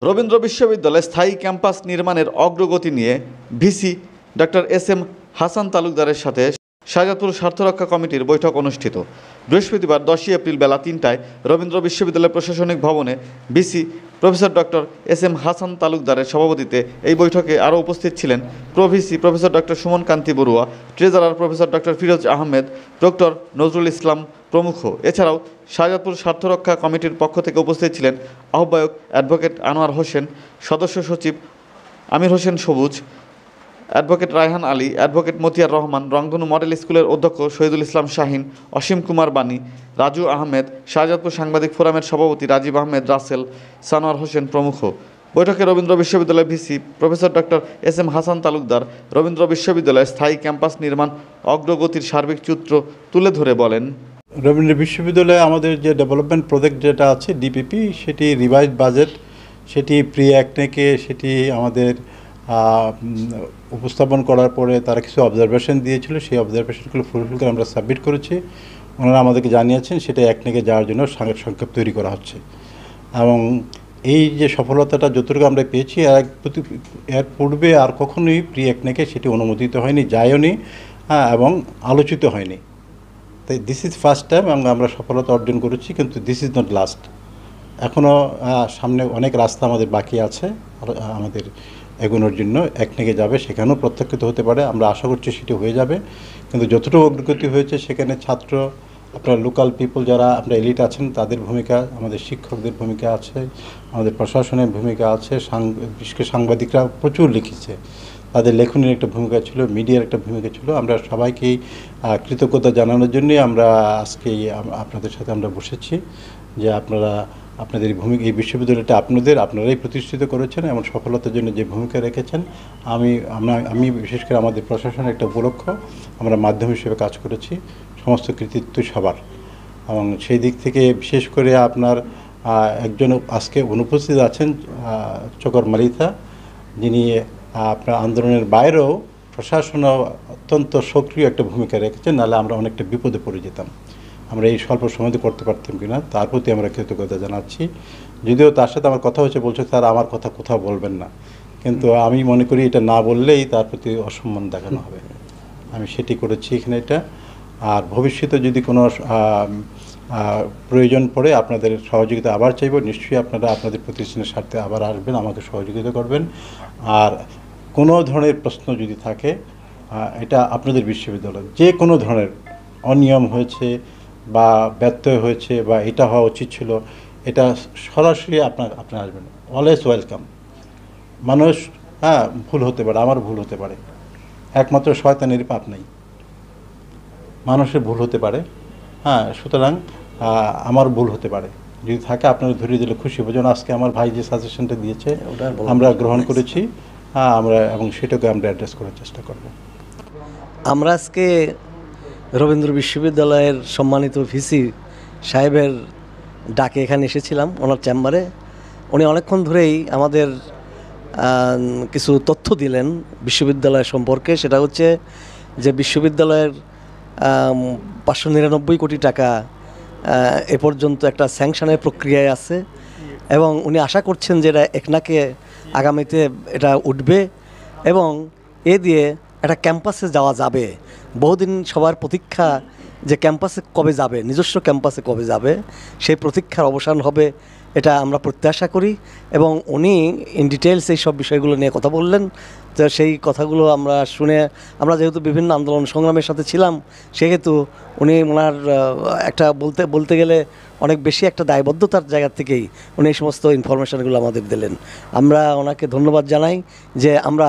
রবীন্দ্র বিশ্ববিদ্যালয়ে স্থায়ী ক্যাম্পাস নির্মাণের অগ্রগতি নিয়ে ভিসি ডক্টর এস.এম. হাসান তালুকদারের সাথে শাহজাদপুর স্বার্থরক্ষা কমিটির বৈঠক অনুষ্ঠিত। বৃহস্পতিবার 10 এপ্রিল বেলা 3টায় রবীন্দ্র বিশ্ববিদ্যালয় প্রশাসনিক ভবনে VC professor doctor S M. Hasan তালুকদারের সভাপতিত্বে এই বৈঠকে আরও উপস্থিত ছিলেন pro VC professor doctor Suman Kanti Barua, treasurer professor doctor Firoz Ahmed, doctor Nazrul Islam প্রমুখ। এছাড়াও শাহজাদপুর স্বার্থরক্ষা কমিটির পক্ষ থেকে উপস্থিত ছিলেন আহ্বায়ক অ্যাডভোকেট আনোয়ার হোসেন, সদস্য সচিব আমির হোসেন সবুজ, অ্যাডভোকেট রায়হান আলী, অ্যাডভোকেট মতিয়ার রহমান, রংধনু মডেল স্কুলের অধ্যক্ষ শহীদুল ইসলাম শাহিন, অসীম কুমার বাণী, রাজু আহমেদ, শাহজাদপুর সাংবাদিক ফোরামের সভাপতি রাজীব আহমেদ রাসেল, সানোয়ার হোসেন প্রমুখ। বৈঠকে রবীন্দ্র বিশ্ববিদ্যালয়ের VC professor doctor S M. Hasan Talukdar Rabindra বিশ্ববিদ্যালয়ের স্থায়ী ক্যাম্পাস নির্মাণ অগ্রগতির সার্বিক চিত্র তুলে ধরে বলেন, রবীন্দ্র বিশ্ববিদ্যালয়ে আমাদের যে ডেভেলপমেন্ট প্রজেক্ট যেটা আছে ডিপিপি, সেটি রিভাইজড বাজেট, সেটি প্রি অ্যাক্টনেকে সেটি আমাদের উপস্থাপন করার পরে তারা কিছু অবজারভেশন দিয়েছিল, সেই অবজারভেশনগুলো ফুলফিল করে আমরা সাবমিট করেছি। ওনারা আমাদেরকে জানিয়েছেন সেটা অ্যাক্টনেকে যাওয়ার জন্য সংক্ষেপ তৈরি করা হচ্ছে। এবং এই যে সফলতাটা যতটুকু আমরা পেয়েছি এর পূর্বে আর কখনোই প্রি অ্যাক্টনেকে সেটি অনুমোদিত হয়নি, যায়ওনি এবং আলোচিত হয়নি। তাই দিস ইজ ফার্স্ট টাইম এবং আমরা সফলতা অর্জন করেছি, কিন্তু দিস ইজ নট লাস্ট। এখনও সামনে অনেক রাস্তা আমাদের বাকি আছে আমাদের এগোনোর জন্য। অ্যাক্টনেকে যাবে, সেখানেও প্রত্যাখ্যিত হতে পারে, আমরা আশা করছি সেটি হয়ে যাবে। কিন্তু যতটুকু অগ্রগতি হয়েছে সেখানে ছাত্র, আপনার লোকাল পিপল যারা আপনার এলিট আছেন তাদের ভূমিকা, আমাদের শিক্ষকদের ভূমিকা আছে, আমাদের প্রশাসনের ভূমিকা আছে, বিশেষ করে সাংবাদিকরা প্রচুর লিখেছে, তাদের লেখনের একটা ভূমিকা ছিল, মিডিয়ার একটা ভূমিকা ছিল। আমরা সবাইকেই কৃতজ্ঞতা জানানোর জন্যই আমরা আজকে আপনাদের সাথে আমরা বসেছি যে আপনাদের এই বিশ্ববিদ্যালয়টা আপনারাই প্রতিষ্ঠিত করেছেন এবং সফলতার জন্য যে ভূমিকা রেখেছেন। আমি বিশেষ করে আমাদের প্রশাসনের একটা উপলক্ষ, আমরা মাধ্যম হিসেবে কাজ করেছি, সমস্ত কৃতিত্ব সবার। এবং সেই দিক থেকে বিশেষ করে আপনার একজন আজকে অনুপস্থিত আছেন চকর মালিথা, যিনি আপনার আন্দোলনের বাইরেও প্রশাসনও অত্যন্ত সক্রিয় একটা ভূমিকা রেখেছেন, নাহলে আমরা অনেকটা বিপদে পড়ে যেতাম। আমরা এই স্বল্প সময়তে করতে পারতাম কিনা, তার প্রতি আমরা কৃতজ্ঞতা জানাচ্ছি। যদিও তার সাথে আমার কথা হচ্ছে, বলছে তারা আমার কথা কোথাও বলবেন না, কিন্তু আমি মনে করি এটা না বললেই তার প্রতি অসম্মান দেখানো হবে। আমি সেটি করেছি এখানে এটা। আর ভবিষ্যতে যদি কোনো প্রয়োজন পড়ে আপনাদের সহযোগিতা আবার চাইব, নিশ্চয়ই আপনারা আপনাদের প্রতিষ্ঠানের স্বার্থে আবার আসবেন, আমাকে সহযোগিতা করবেন। আর কোনো ধরনের প্রশ্ন যদি থাকে, এটা আপনাদের বিশ্ববিদ্যালয় যে কোনো ধরনের অনিয়ম হয়েছে বা ব্যত্যয় হয়েছে বা এটা হওয়া উচিত ছিল, এটা সরাসরি আপনারা আসবেন, অলওয়েজ ওয়েলকাম। মানুষ ভুল হতে পারে, আমার ভুল হতে পারে, একমাত্র শয়তানের পাপ নাই, মানুষের ভুল হতে পারে। সুতরাং আমার ভুল হতে পারে, যদি থাকে আপনারা ধরিয়ে দিলে খুশি হব। যেন আজকে আমার ভাই যে সাজেশনটা দিয়েছে আমরা গ্রহণ করেছি, আমরা এবং সেটাকে আমরা অ্যাড্রেস করার চেষ্টা করব। আমরা আজকে রবীন্দ্র বিশ্ববিদ্যালয়ের সম্মানিত ভিসি সাহেবের ডাকে এখানে এসেছিলাম, ওনার চেম্বারে। উনি অনেকক্ষণ ধরেই আমাদের কিছু তথ্য দিলেন বিশ্ববিদ্যালয় সম্পর্কে। সেটা হচ্ছে যে বিশ্ববিদ্যালয়ের 599 কোটি টাকা এ পর্যন্ত একটা স্যাংশনের প্রক্রিয়ায় আছে এবং উনি আশা করছেন যে এটা একনাকে আগামীতে এটা উঠবে এবং এ দিয়ে একটা ক্যাম্পাসে যাওয়া যাবে। বহুদিন সবার প্রতীক্ষা যে ক্যাম্পাসে কবে যাবে, নিজস্ব ক্যাম্পাসে কবে যাবে, সেই প্রতীক্ষার অবসান হবে, এটা আমরা প্রত্যাশা করি। এবং উনি ইন ডিটেলস এই সব বিষয়গুলো নিয়ে কথা বললেন। তো সেই কথাগুলো আমরা শুনে, আমরা যেহেতু বিভিন্ন আন্দোলন সংগ্রামের সাথে ছিলাম, সেহেতু উনি ওনার একটা বলতে গেলে অনেক বেশি একটা দায়বদ্ধতার জায়গা থেকেই উনি এই সমস্ত ইনফরমেশানগুলো আমাদের দিলেন। আমরা ওনাকে ধন্যবাদ জানাই যে আমরা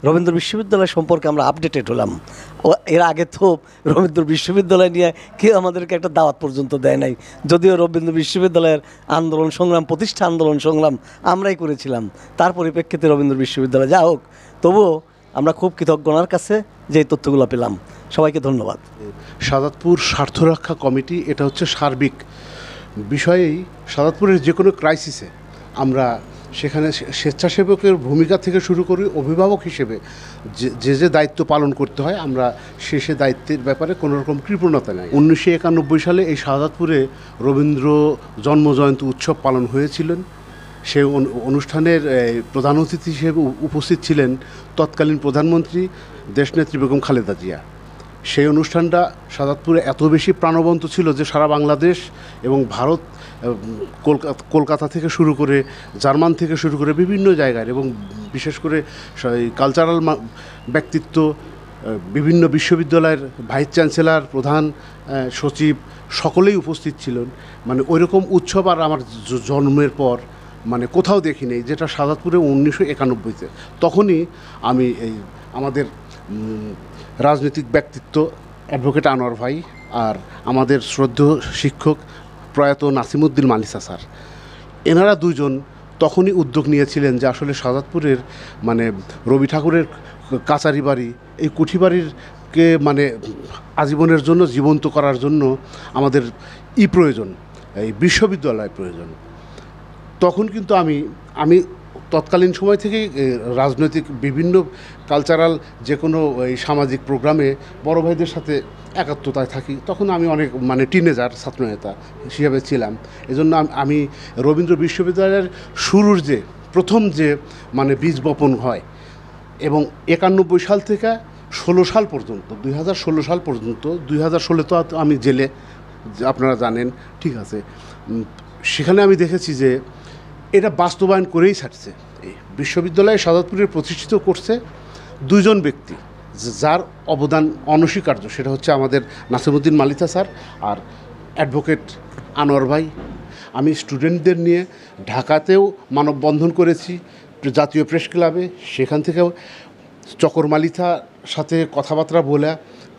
রবীন্দ্র বিশ্ববিদ্যালয় সম্পর্কে আমরা আপডেটেড হলাম। এর আগে তো রবীন্দ্র বিশ্ববিদ্যালয় নিয়ে কেউ আমাদেরকে একটা দাওয়াত পর্যন্ত দেয় নাই, যদিও রবীন্দ্র বিশ্ববিদ্যালয়ের আন্দোলন সংগ্রাম, প্রতিষ্ঠা আন্দোলন সংগ্রাম আমরাই করেছিলাম। তার পরিপ্রেক্ষিতে রবীন্দ্র বিশ্ববিদ্যালয় যা হোক, তবুও আমরা খুব কৃতজ্ঞ ওনার কাছে যে এই তথ্যগুলো পেলাম। সবাইকে ধন্যবাদ। শাহজাদপুর স্বার্থরক্ষা কমিটি এটা হচ্ছে সার্বিক বিষয়েই শাহজাদপুরের যে কোনো ক্রাইসিসে আমরা সেখানে স্বেচ্ছাসেবকের ভূমিকা থেকে শুরু করি, অভিভাবক হিসেবে যে দায়িত্ব পালন করতে হয় আমরা সে দায়িত্বের ব্যাপারে কোনো রকম কৃপণতা নেই। 1991 সালে এই শাহজাদপুরে রবীন্দ্র জন্মজয়ন্তী উৎসব পালন হয়েছিলেন। সেই অনুষ্ঠানের প্রধান অতিথি হিসেবে উপস্থিত ছিলেন তৎকালীন প্রধানমন্ত্রী দেশনেত্রী বেগম খালেদা জিয়া। সেই অনুষ্ঠানটা সাদাতপুরে এত বেশি প্রাণবন্ত ছিল যে সারা বাংলাদেশ এবং ভারত, কলকাতা থেকে শুরু করে জার্মান থেকে শুরু করে বিভিন্ন জায়গায়, এবং বিশেষ করে কালচারাল ব্যক্তিত্ব, বিভিন্ন বিশ্ববিদ্যালয়ের ভাইস চ্যান্সেলর, প্রধান সচিব সকলেই উপস্থিত ছিলেন। মানে ওইরকম উৎসব আর আমার জন্মের পর মানে কোথাও দেখি নেই, যেটা সাদাতপুরে 1991-তে। তখনই আমি এই আমাদের রাজনৈতিক ব্যক্তিত্ব অ্যাডভোকেট আনোয়ার ভাই আর আমাদের শ্রদ্ধেয় শিক্ষক প্রয়াত নাসিমউদ্দিন মালিসা স্যার, এনারা দুজন তখনই উদ্যোগ নিয়েছিলেন যে আসলে সাদাতপুরের মানে রবি ঠাকুরের কাচারি বাড়ি, এই কুঠি বাড়িরকে মানে আজীবনের জন্য জীবন্ত করার জন্য আমাদের প্রয়োজন, এই বিশ্ববিদ্যালয় প্রয়োজন। তখন কিন্তু আমি তৎকালীন সময় থেকেই রাজনৈতিক বিভিন্ন কালচারাল যে কোনো এই সামাজিক প্রোগ্রামে বড় ভাইদের সাথে একাত্মতায় থাকি। তখন আমি অনেক মানে টিনেজার ছাত্রনেতা হিসাবে ছিলাম। এজন্য আমি রবীন্দ্র বিশ্ববিদ্যালয়ের শুরুর যে প্রথম যে মানে বীজ বপন হয়, এবং 91 সাল থেকে 16 সাল পর্যন্ত, 2016 সাল পর্যন্ত, 2016 তো আমি জেলে, আপনারা জানেন, ঠিক আছে। সেখানে আমি দেখেছি যে এটা বাস্তবায়ন করেই ছাড়ছে। এই বিশ্ববিদ্যালয়ে সাদাতপুরে প্রতিষ্ঠিত করছে দুইজন ব্যক্তি, যার অবদান অনস্বীকার্য। সেটা হচ্ছে আমাদের নাসিমউদ্দিন মালিসা স্যার আর অ্যাডভোকেট আনোয়ার ভাই। আমি স্টুডেন্টদের নিয়ে ঢাকাতেও মানববন্ধন করেছি, জাতীয় প্রেস ক্লাবে, সেখান থেকেও চকরমালিথার সাথে কথাবার্তা বলে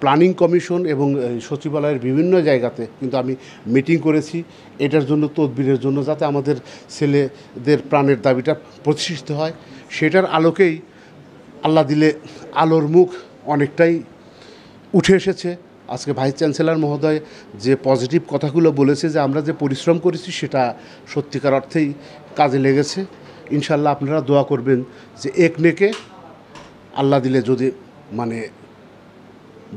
প্ল্যানিং কমিশন এবং সচিবালয়ের বিভিন্ন জায়গাতে কিন্তু আমি মিটিং করেছি এটার জন্য, তদবিরের জন্য, যাতে আমাদের ছেলেদের প্রাণের দাবিটা প্রতিষ্ঠিত হয়। সেটার আলোকেই আল্লাহ দিলে আলোর মুখ অনেকটাই উঠে এসেছে। আজকে ভাইস চ্যান্সেলর মহোদয় যে পজিটিভ কথাগুলো বলেছে, যে আমরা যে পরিশ্রম করেছি সেটা সত্যিকার অর্থেই কাজে লেগেছে। ইনশাল্লাহ আপনারা দোয়া করবেন যে একনেকে আল্লাহ দিলে যদি মানে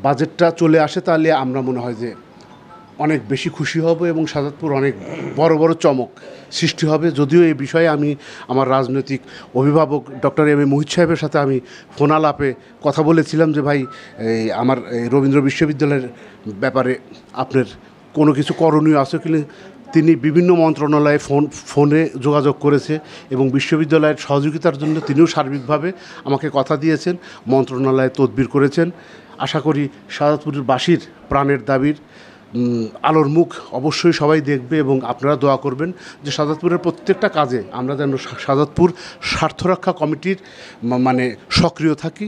বাজেটটা চলে আসে, তাহলে আমরা মনে হয় যে অনেক বেশি খুশি হব এবং সাদাতপুর অনেক বড় বড় চমক সৃষ্টি হবে। যদিও এই বিষয়ে আমি আমার রাজনৈতিক অভিভাবক ডক্টর এম এ মুহিত সাহেবের সাথে আমি ফোন আলাপে কথা বলেছিলাম যে ভাই, আমার রবীন্দ্র বিশ্ববিদ্যালয়ের ব্যাপারে আপনার কোনো কিছু করণীয় আছে কিনা। তিনি বিভিন্ন মন্ত্রণালয়ে ফোনে যোগাযোগ করেছে এবং বিশ্ববিদ্যালয়ের সহযোগিতার জন্য তিনিও সার্বিকভাবে আমাকে কথা দিয়েছেন, মন্ত্রণালয়ে তদবির করেছেন। আশা করি সাদাতপুরের বাসীর প্রাণের দাবির আলোর মুখ অবশ্যই সবাই দেখবে, এবং আপনারা দোয়া করবেন যে সাদাতপুরের প্রত্যেকটা কাজে আমরা যেন সাদাতপুর স্বার্থরক্ষা কমিটির মানে সক্রিয় থাকি।